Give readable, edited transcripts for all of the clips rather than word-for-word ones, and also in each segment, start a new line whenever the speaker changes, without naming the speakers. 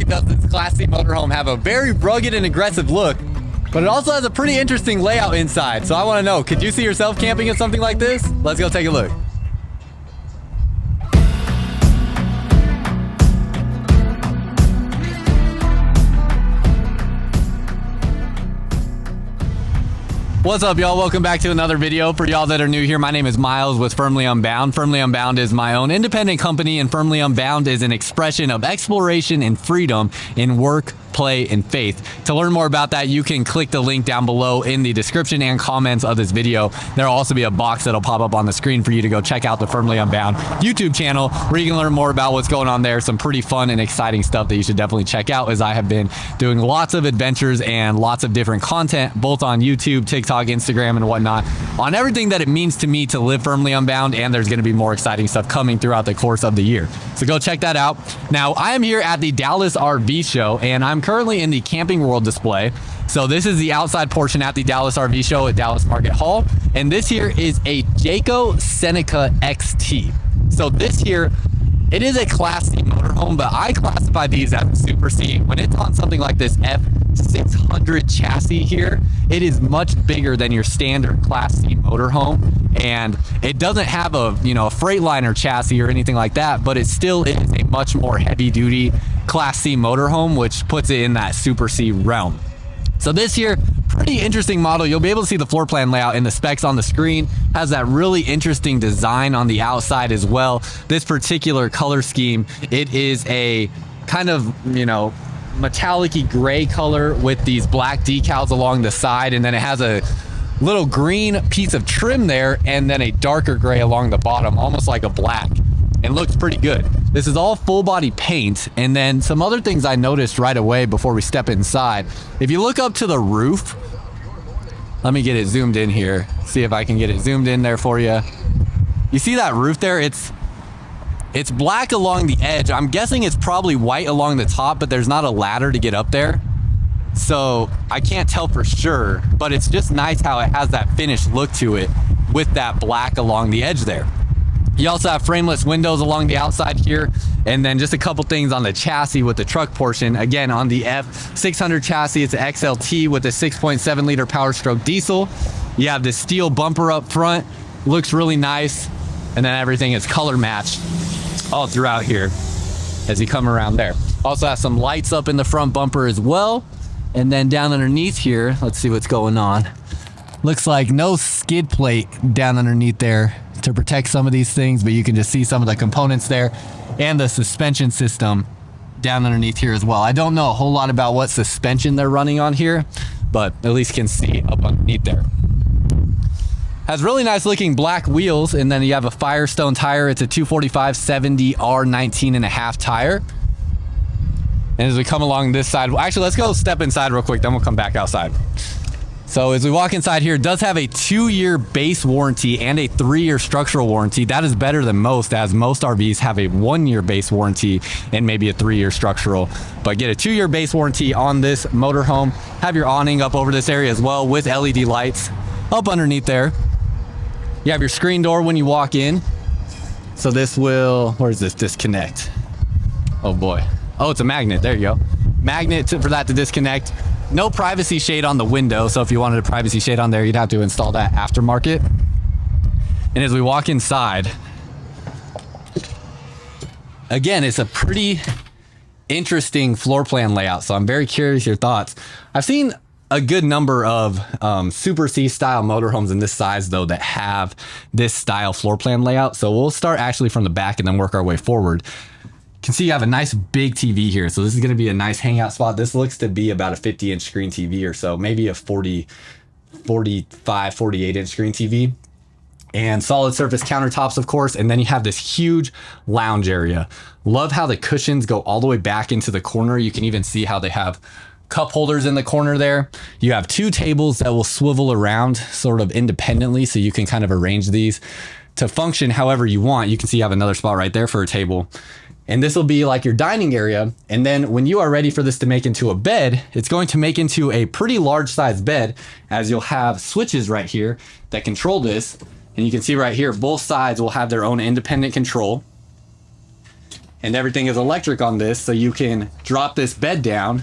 does this Class C motorhome have a very rugged and aggressive look, but it also has a pretty interesting layout inside. So I want to know, could you see yourself camping in something like this? Let's go take a look. What's up, y'all? Welcome back to another video. For y'all that are new here, my name is Myles with Firmly Unbound. Firmly Unbound is my own independent company, and Firmly Unbound is an expression of exploration and freedom in work, play, and faith. To learn more about that, you can click the link down below in the description and comments of this video. There'll also be a box that'll pop up on the screen for you to go check out the Firmly Unbound YouTube channel, where you can learn more about what's going on there. Some pretty fun and exciting stuff that you should definitely check out, as I have been doing lots of adventures and lots of different content, both on YouTube, TikTok, Instagram, and whatnot, on everything that it means to me to live firmly unbound. And there's going to be more exciting stuff coming throughout the course of the year, so go check that out. Now, I am here at the Dallas RV show, and I'm currently in the Camping World display. So this is the outside portion at the Dallas RV show at Dallas Market Hall, and this here is a Jayco Seneca XT. So this here, it is a Class C motorhome, but I classify these as a Super C. When it's on something like this F600 chassis here, it is much bigger than your standard Class C motorhome, and it doesn't have a, a Freightliner chassis or anything like that, but it still is a much more heavy duty Class C motorhome, which puts it in that Super C realm. So this here, pretty interesting model. You'll be able to see the floor plan layout and the specs on the screen. Has that really interesting design on the outside as well. This particular color scheme, it is a kind of, metallic-y gray color with these black decals along the side, and then it has a little green piece of trim there, and then a darker gray along the bottom, almost like a black. And looks pretty good. This is all full body paint. And then some other things I noticed right away before we step inside. If you look up to the roof, let me get it zoomed in here. See if I can get it zoomed in there for you. You see that roof there? It's black along the edge. I'm guessing it's probably white along the top, but there's not a ladder to get up there. So I can't tell for sure, but it's just nice how it has that finished look to it with that black along the edge there. You also have frameless windows along the outside here, and then just a couple things on the chassis with the truck portion. Again, on the F600 chassis, it's an XLT with a 6.7 liter PowerStroke diesel. You have this steel bumper up front, looks really nice, and then everything is color matched all throughout here as you come around there. Also has some lights up in the front bumper as well, and then down underneath here, let's see what's going on. Looks like no skid plate down underneath there to protect some of these things, but you can just see some of the components there, and the suspension system down underneath here as well. I don't know a whole lot about what suspension they're running on here, but at least can see up underneath there. Has really nice looking black wheels, and then you have a Firestone tire. It's a 245/70 R19.5 tire. And as we come along this side, well, actually, let's go step inside real quick, then we'll come back outside. So as we walk inside here, it does have a 2-year base warranty and a 3-year structural warranty. That is better than most, as most RVs have a 1-year base warranty and maybe a 3-year structural. But get a 2-year base warranty on this motorhome. Have your awning up over this area as well with LED lights up underneath there. You have your screen door when you walk in. So this will, where's this disconnect? Oh boy. Oh, it's a magnet. There you go. Magnet for that to disconnect. No privacy shade on the window, so if you wanted a privacy shade on there, you'd have to install that aftermarket. And as we walk inside, again, it's a pretty interesting floor plan layout, so I'm very curious your thoughts. I've seen a good number of Super C style motorhomes in this size, though, that have this style floor plan layout. So we'll start actually from the back and then work our way forward. You can see you have a nice big TV here. So this is going to be a nice hangout spot. This looks to be about a 50-inch screen TV or so, maybe a 45, 48-inch screen TV. And solid surface countertops, of course. And then you have this huge lounge area. Love how the cushions go all the way back into the corner. You can even see how they have cup holders in the corner there. You have 2 tables that will swivel around sort of independently, so you can kind of arrange these to function however you want. You can see you have another spot right there for a table. And this will be like your dining area. And then when you are ready for this to make into a bed, it's going to make into a pretty large size bed, as you'll have switches right here that control this. And you can see right here, both sides will have their own independent control. And everything is electric on this, so you can drop this bed down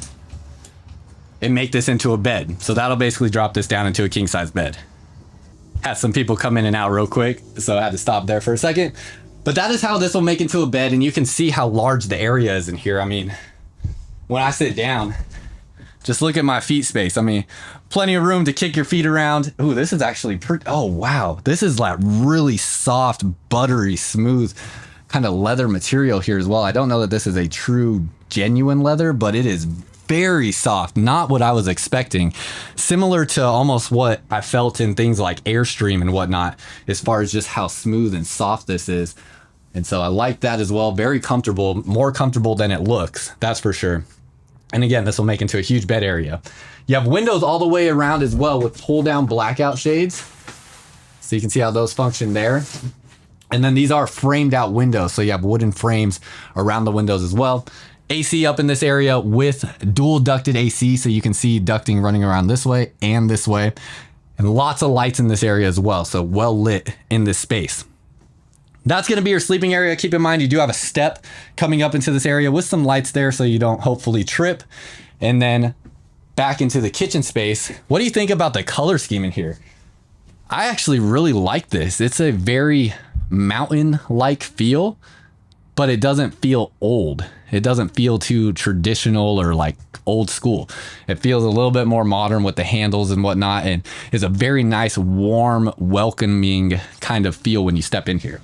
and make this into a bed. So that'll basically drop this down into a king size bed. Had some people come in and out real quick, so I had to stop there for a second. But that is how this will make into a bed, and you can see how large the area is in here. I mean, when I sit down, just look at my feet space. I mean, plenty of room to kick your feet around. Ooh, this is actually pretty, oh wow. This is like really soft, buttery, smooth kind of leather material here as well. I don't know that this is a true genuine leather, but it is very soft. Not what I was expecting. Similar to almost what I felt in things like Airstream and whatnot, as far as just how smooth and soft this is. And so I like that as well. Very comfortable, more comfortable than it looks, that's for sure. And again, this will make into a huge bed area. You have windows all the way around as well with pull down blackout shades. So you can see how those function there. And then these are framed out windows. So you have wooden frames around the windows as well. AC up in this area with dual ducted AC. So you can see ducting running around this way and this way. And lots of lights in this area as well. So well lit in this space. That's going to be your sleeping area. Keep in mind, you do have a step coming up into this area with some lights there so you don't hopefully trip. And then back into the kitchen space. What do you think about the color scheme in here? I actually really like this. It's a very mountain-like feel, but it doesn't feel old. It doesn't feel too traditional or like old school. It feels a little bit more modern with the handles and whatnot, and is a very nice, warm, welcoming kind of feel when you step in here.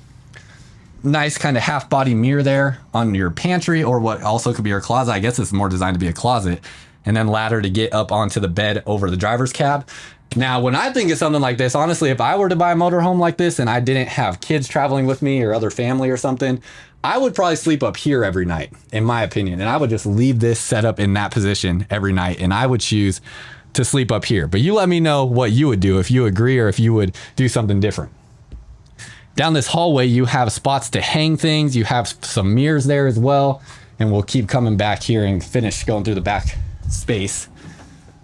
Nice kind of half body mirror there on your pantry, or what also could be your closet. I guess it's more designed to be a closet. And then ladder to get up onto the bed over the driver's cab. Now, when I think of something like this, honestly, if I were to buy a motorhome like this and I didn't have kids traveling with me or other family or something, I would probably sleep up here every night, in my opinion. And I would just leave this set up in that position every night. And I would choose to sleep up here. But you let me know what you would do, if you agree or if you would do something different. Down this hallway, you have spots to hang things. You have some mirrors there as well. And we'll keep coming back here and finish going through the back space.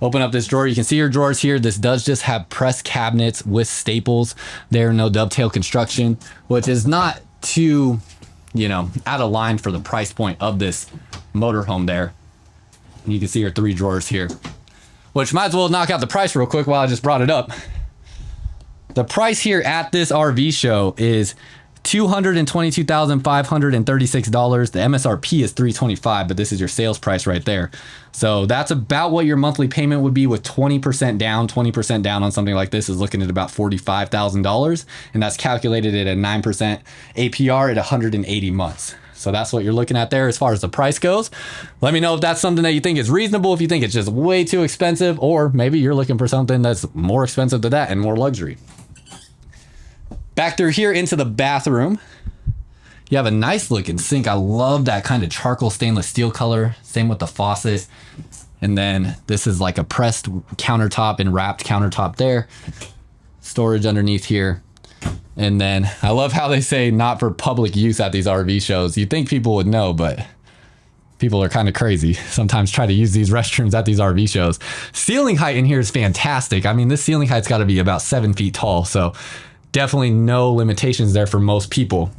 Open up this drawer. You can see your drawers here. This does just have press cabinets with staples. There, no dovetail construction, which is not too, out of line for the price point of this motorhome there. And you can see your 3 drawers here, which might as well knock out the price real quick while I just brought it up. The price here at this RV show is $222,536. The MSRP is $325, but this is your sales price right there. So that's about what your monthly payment would be with 20% down. 20% down on something like this is looking at about $45,000, and that's calculated at a 9% APR at 180 months. So that's what you're looking at there as far as the price goes. Let me know if that's something that you think is reasonable, if you think it's just way too expensive, or maybe you're looking for something that's more expensive than that and more luxury. Back through here into the bathroom, you have a nice looking sink. I love that kind of charcoal stainless steel color. Same with the faucet. And then this is like a pressed countertop and wrapped countertop there. Storage underneath here. And then I love how they say not for public use at these RV shows. You'd think people would know, but people are kind of crazy. Sometimes try to use these restrooms at these RV shows. Ceiling height in here is fantastic. I mean, this ceiling height's got to be about 7 feet tall. So definitely no limitations there for most people.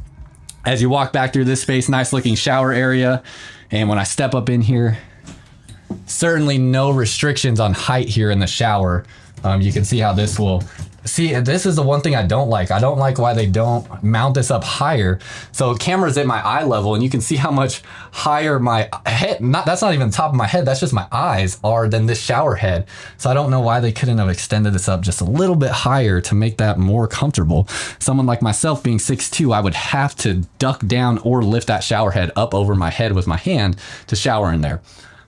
As you walk back through this space, nice looking shower area. And when I step up in here, certainly no restrictions on height here in the shower. You can see how this will, this is the one thing I don't like. I don't like why they don't mount this up higher. So camera's at my eye level, and you can see how much higher my head, that's not even the top of my head, that's just my eyes are than this shower head. So I don't know why they couldn't have extended this up just a little bit higher to make that more comfortable. Someone like myself being 6'2", I would have to duck down or lift that shower head up over my head with my hand to shower in there.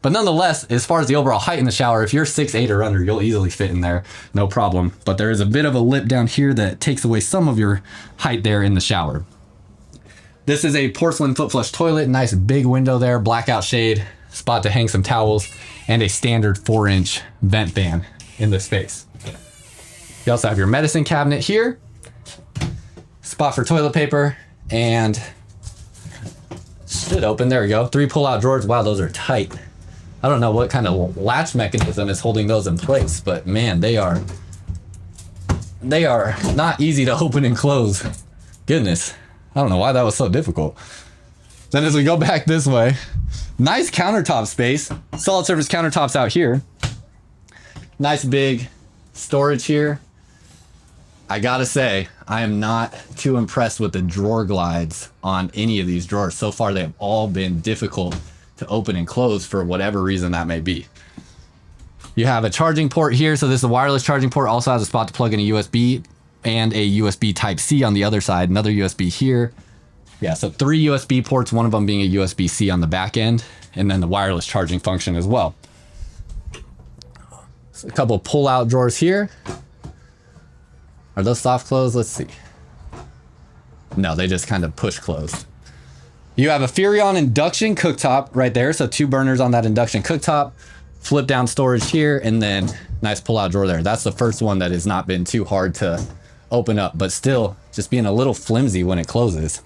But nonetheless, as far as the overall height in the shower, if you're 6'8" or under, you'll easily fit in there, no problem. But there is a bit of a lip down here that takes away some of your height there in the shower. This is a porcelain foot flush toilet, nice big window there, blackout shade, spot to hang some towels, and a standard 4-inch vent fan in this space. You also have your medicine cabinet here, spot for toilet paper, and should open, there we go. 3 pull-out drawers. Wow, those are tight. I don't know what kind of latch mechanism is holding those in place, but man, they are not easy to open and close. Goodness, I don't know why that was so difficult. Then as we go back this way, nice countertop space. Solid surface countertops out here. Nice big storage here. I gotta say, I am not too impressed with the drawer glides on any of these drawers. So far, they have all been difficult to open and close for whatever reason that may be. You have a charging port here. So this is a wireless charging port. Also has a spot to plug in a USB and a USB Type-C on the other side. Another USB here. Yeah, so 3 USB ports, one of them being a USB-C on the back end, and then the wireless charging function as well. So a couple pull-out drawers here. Are those soft closed? Let's see. No, they just kind of push closed. You have a Furrion induction cooktop right there. So 2 burners on that induction cooktop. Flip down storage here, and then nice pull-out drawer there. That's the first one that has not been too hard to open up, but still just being a little flimsy when it closes.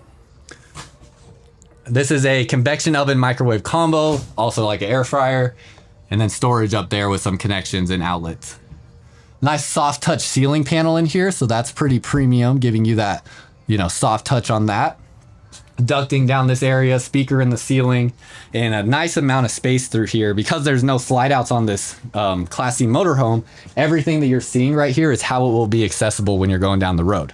This is a convection oven microwave combo, also like an air fryer, and then storage up there with some connections and outlets. Nice soft touch ceiling panel in here, so that's pretty premium, giving you that, you know, soft touch on that. Ducting down this area, speaker in the ceiling, and a nice amount of space through here. Because there's no slide outs on this Class C motorhome, everything that you're seeing right here is how it will be accessible when you're going down the road.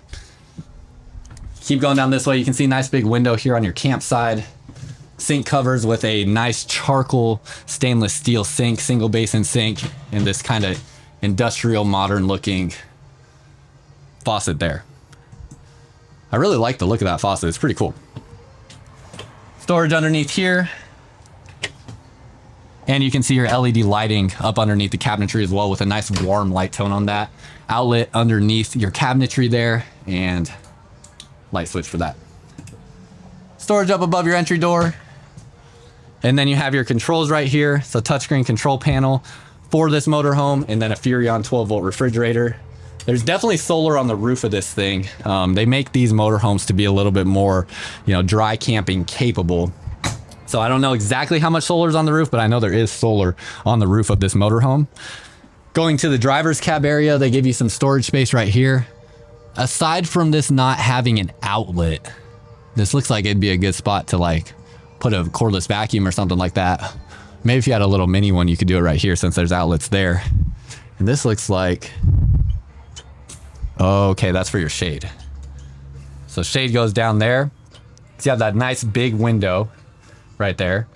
Keep going down this way, you can see a nice big window here on your camp side. Sink covers with a nice charcoal stainless steel sink, single basin sink, and this kind of industrial modern looking faucet there. I really like the look of that faucet, it's pretty cool. Storage underneath here. And you can see your LED lighting up underneath the cabinetry as well with a nice warm light tone on that. Outlet underneath your cabinetry there and light switch for that. Storage up above your entry door. And then you have your controls right here. So touchscreen control panel for this motorhome, and then a Furrion 12-volt refrigerator. There's definitely solar on the roof of this thing. They make these motorhomes to be a little bit more, you know, dry camping capable. So I don't know exactly how much solar is on the roof, but I know there is solar on the roof of this motorhome. Going to the driver's cab area, they give you some storage space right here. Aside from this not having an outlet, this looks like it'd be a good spot to like put a cordless vacuum or something like that. Maybe if you had a little mini one, you could do it right here since there's outlets there. And this looks like, okay, that's for your shade. So shade goes down there. So you have that nice big window right there.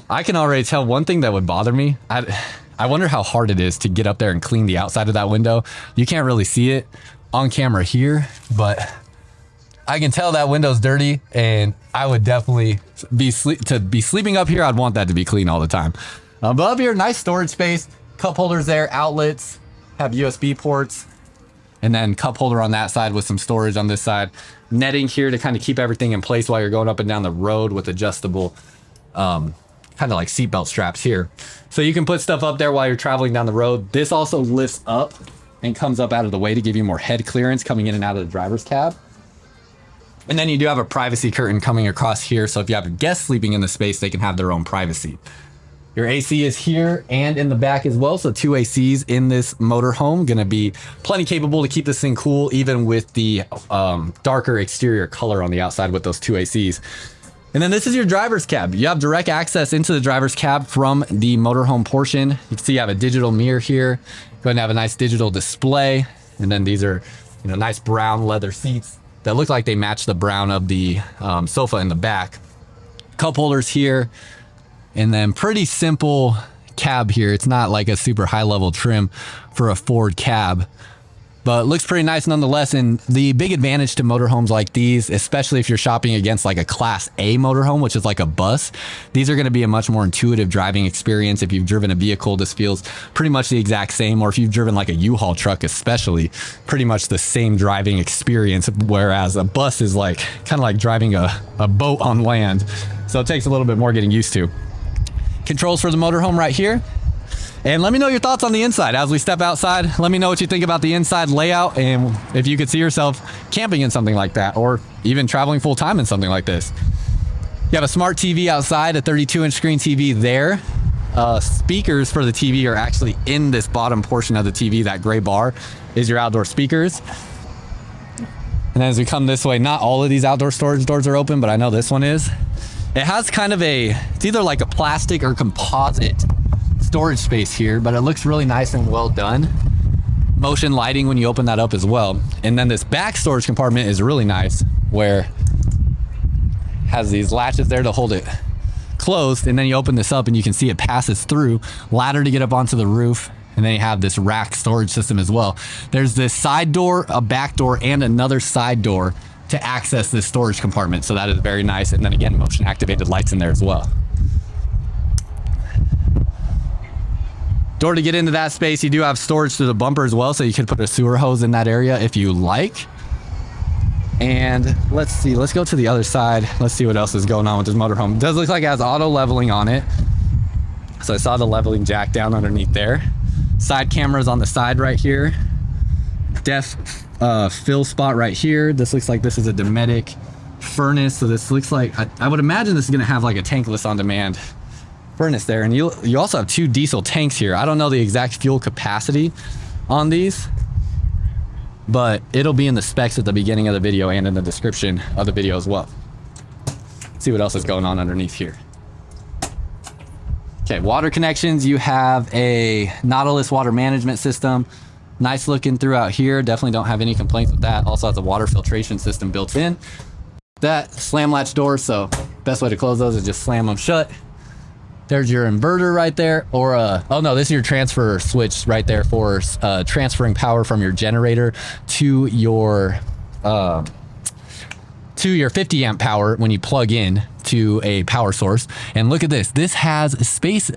I can already tell one thing that would bother me. I wonder how hard it is to get up there and clean the outside of that window. You can't really see it on camera here, but I can tell that window's dirty, and I would definitely be sleeping up here. I'd want that to be clean all the time. But up here, nice storage space, cup holders there, outlets, have USB ports, and then cup holder on that side with some storage on this side. Netting here to kind of keep everything in place while you're going up and down the road with adjustable, kind of like seatbelt straps here. So you can put stuff up there while you're traveling down the road. This also lifts up and comes up out of the way to give you more head clearance coming in and out of the driver's cab. And then you do have a privacy curtain coming across here. So if you have a guest sleeping in the space, they can have their own privacy. Your AC is here and in the back as well. So 2 ACs in this motorhome, gonna be plenty capable to keep this thing cool, even with the darker exterior color on the outside with those 2 ACs. And then this is your driver's cab. You have direct access into the driver's cab from the motorhome portion. You can see you have a digital mirror here. Going to have a nice digital display. And then these are, you know, nice brown leather seats that look like they match the brown of the sofa in the back. Cup holders here. And then pretty simple cab here. It's not like a super high level trim for a Ford cab, but it looks pretty nice nonetheless. And the big advantage to motorhomes like these, especially if you're shopping against like a Class A motorhome, which is like a bus, these are going to be a much more intuitive driving experience. If you've driven a vehicle, this feels pretty much the exact same. Or if you've driven like a U-Haul truck, especially, pretty much the same driving experience. Whereas a bus is like kind of like driving a boat on land. So it takes a little bit more getting used to. Controls for the motorhome right here. And let me know your thoughts on the inside as we step outside. Let me know what you think about the inside layout and if you could see yourself camping in something like that or even traveling full time in something like this. You have a smart TV outside, a 32-inch screen TV there. Speakers for the TV are actually in this bottom portion of the TV. That gray bar is your outdoor speakers. And as we come this way, not all of these outdoor storage doors are open, but I know this one is. It has kind of it's either like a plastic or composite storage space here, but it looks really nice and well done. Motion lighting when you open that up as well. And then this back storage compartment is really nice, where it has these latches there to hold it closed, and then you open this up and you can see it passes through, ladder to get up onto the roof, and then you have this rack storage system as well. There's this side door, a back door, and another side door to access this storage compartment, so that is very nice. And then again, motion activated lights in there as well. Door to get into that space. You do have storage through the bumper as well, so you could put a sewer hose in that area if you like. And let's see, let's go to the other side. Let's see what else is going on with this motorhome. It does look like it has auto leveling on it. So I saw the leveling jack down underneath there. Side cameras on the side right here. Def fill spot right here. This looks like this is a Dometic furnace. So this looks like, I would imagine this is gonna have like a tankless on demand furnace there. And you also have 2 diesel tanks here. I don't know the exact fuel capacity on these, but it'll be in the specs at the beginning of the video and in the description of the video as well. Let's see what else is going on underneath here. Okay, water connections. You have a Nautilus water management system. Nice looking throughout here. Definitely don't have any complaints with that. Also has a water filtration system built in. That slam latch door, so best way to close those is just slam them shut. There's your inverter right there, or oh no, this is your transfer switch right there for transferring power from your generator to your 50 amp power when you plug in to a power source. And look at this. This has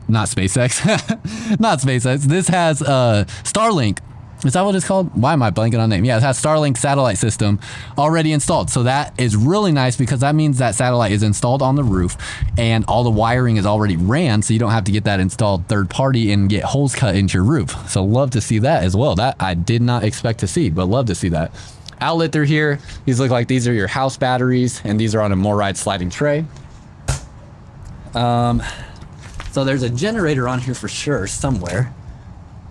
not SpaceX, not SpaceX. This has Starlink. Is that what it's called? Why am I blanking on the name? Yeah, it has Starlink satellite system already installed. So that is really nice, because that means that satellite is installed on the roof and all the wiring is already ran, so you don't have to get that installed third party and get holes cut into your roof. So love to see that as well. That I did not expect to see, but love to see that. Outlet through here. These look like these are your house batteries, and these are on a MORryde sliding tray. So there's a generator on here for sure somewhere.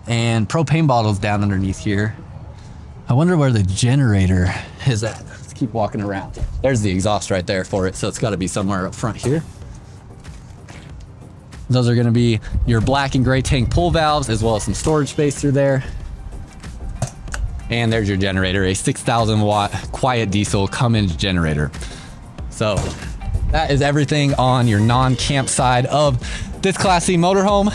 And propane bottles down underneath here. I wonder where the generator is at. Let's keep walking around. There's the exhaust right there for it, so it's got to be somewhere up front here. Those are going to be your black and gray tank pull valves, as well as some storage space through there. And there's your generator, a 6,000 watt quiet diesel Cummins generator. So that is everything on your non-camp side of this Class C motorhome.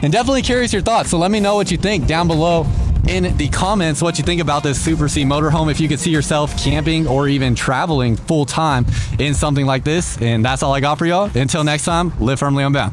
And definitely curious your thoughts, so let me know what you think down below in the comments, what you think about this Super C motorhome, if you could see yourself camping or even traveling full time in something like this. And that's all I got for y'all. Until next time, live firmly unbound.